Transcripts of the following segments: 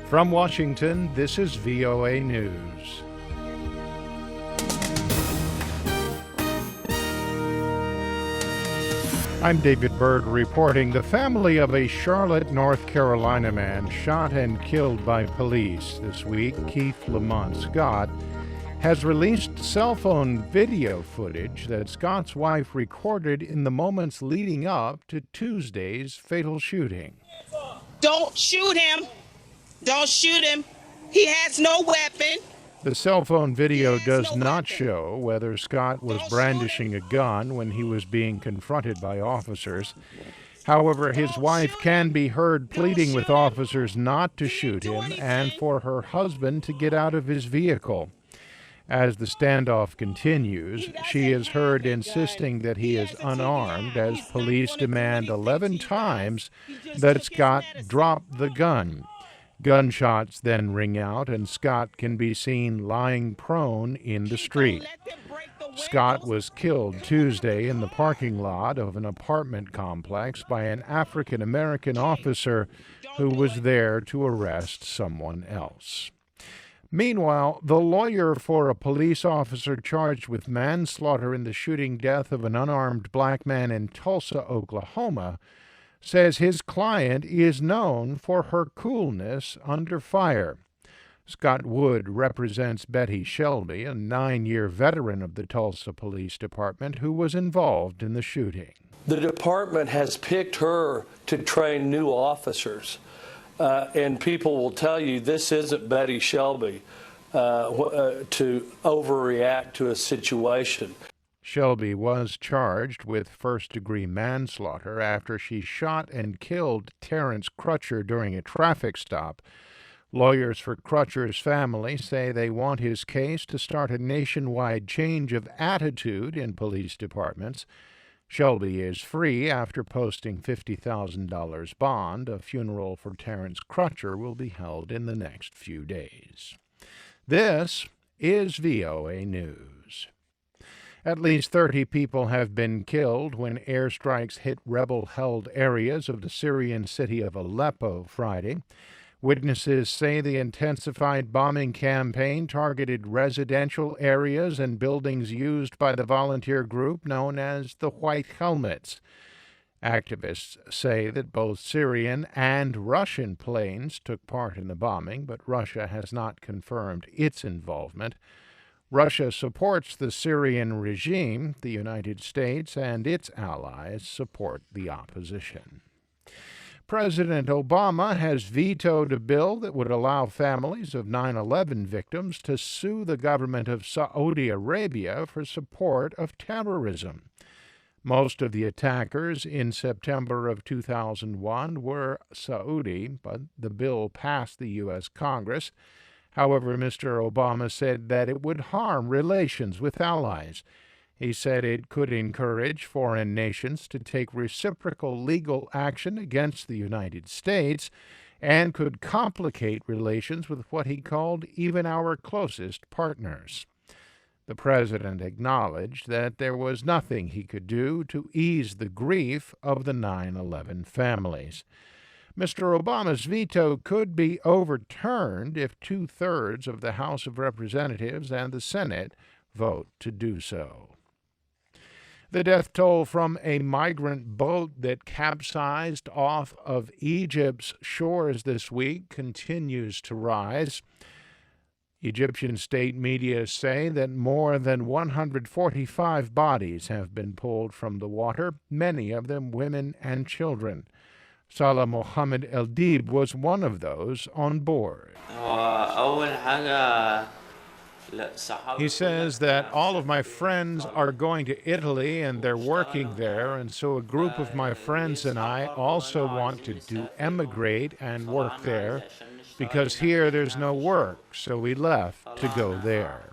From Washington, this is VOA News. I'm David Byrd reporting. The family of a Charlotte, North Carolina man shot and killed by police this week, Keith Lamont Scott, has released cell phone video footage that Scott's wife recorded in the moments leading up to Tuesday's fatal shooting. Don't shoot him. Don't shoot him. He has no weapon. The cell phone video does not show whether Scott was brandishing a gun when he was being confronted by officers. However, his wife can be heard pleading with officers not to shoot him and for her husband to get out of his vehicle. As the standoff continues, she is heard insisting that he is unarmed as police demand 11 times that Scott drop the gun. Gunshots then ring out, and Scott can be seen lying prone in the street. Scott was killed Tuesday in the parking lot of an apartment complex by an African-American officer who was there to arrest someone else. Meanwhile, the lawyer for a police officer charged with manslaughter in the shooting death of an unarmed black man in Tulsa, Oklahoma, says his client is known for her coolness under fire. Scott Wood represents Betty Shelby, a 9-year veteran of the Tulsa Police Department who was involved in the shooting. The department has picked her to train new officers. And people will tell you this isn't Betty Shelby to overreact to a situation. Shelby was charged with first-degree manslaughter after she shot and killed Terrence Crutcher during a traffic stop. Lawyers for Crutcher's family say they want his case to start a nationwide change of attitude in police departments. Shelby is free after posting $50,000 bond. A funeral for Terrence Crutcher will be held in the next few days. This is VOA News. At least 30 people have been killed when airstrikes hit rebel-held areas of the Syrian city of Aleppo Friday. Witnesses say the intensified bombing campaign targeted residential areas and buildings used by the volunteer group known as the White Helmets. Activists say that both Syrian and Russian planes took part in the bombing, but Russia has not confirmed its involvement. Russia supports the Syrian regime. The United States and its allies support the opposition. President Obama has vetoed a bill that would allow families of 9/11 victims to sue the government of Saudi Arabia for support of terrorism. Most of the attackers in September of 2001 were Saudi, but the bill passed the U.S. Congress. However, Mr. Obama said that it would harm relations with allies. He said it could encourage foreign nations to take reciprocal legal action against the United States and could complicate relations with what he called even our closest partners. The president acknowledged that there was nothing he could do to ease the grief of the 9/11 families. Mr. Obama's veto could be overturned if 2/3 of the House of Representatives and the Senate vote to do so. The death toll from a migrant boat that capsized off of Egypt's shores this week continues to rise. Egyptian state media say that more than 145 bodies have been pulled from the water, many of them women and children. Salah Mohammed El-Dib was one of those on board. He says that all of my friends are going to Italy and they're working there, and so a group of my friends and I also want to emigrate and work there because here there's no work, so we left to go there.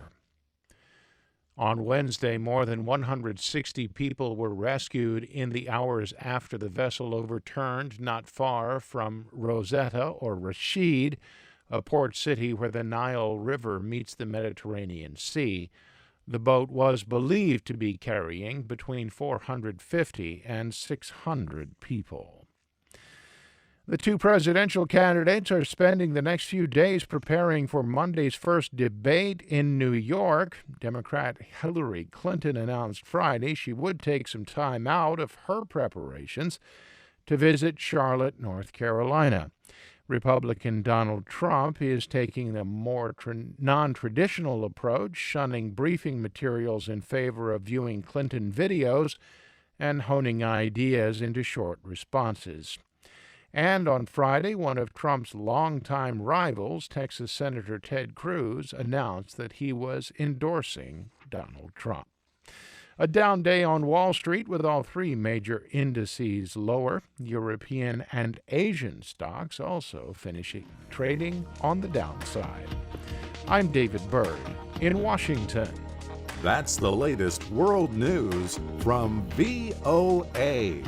On Wednesday, more than 160 people were rescued in the hours after the vessel overturned not far from Rosetta or Rashid, a port city where the Nile River meets the Mediterranean Sea. The boat was believed to be carrying between 450 and 600 people. The two presidential candidates are spending the next few days preparing for Monday's first debate in New York. Democrat Hillary Clinton announced Friday she would take some time out of her preparations to visit Charlotte, North Carolina. Republican Donald Trump is taking the more non-traditional approach, shunning briefing materials in favor of viewing Clinton videos and honing ideas into short responses. And on Friday, one of Trump's longtime rivals, Texas Senator Ted Cruz, announced that he was endorsing Donald Trump. A down day on Wall Street with all three major indices lower. European and Asian stocks also finishing trading on the downside. I'm David Byrd in Washington. That's the latest world news from VOA.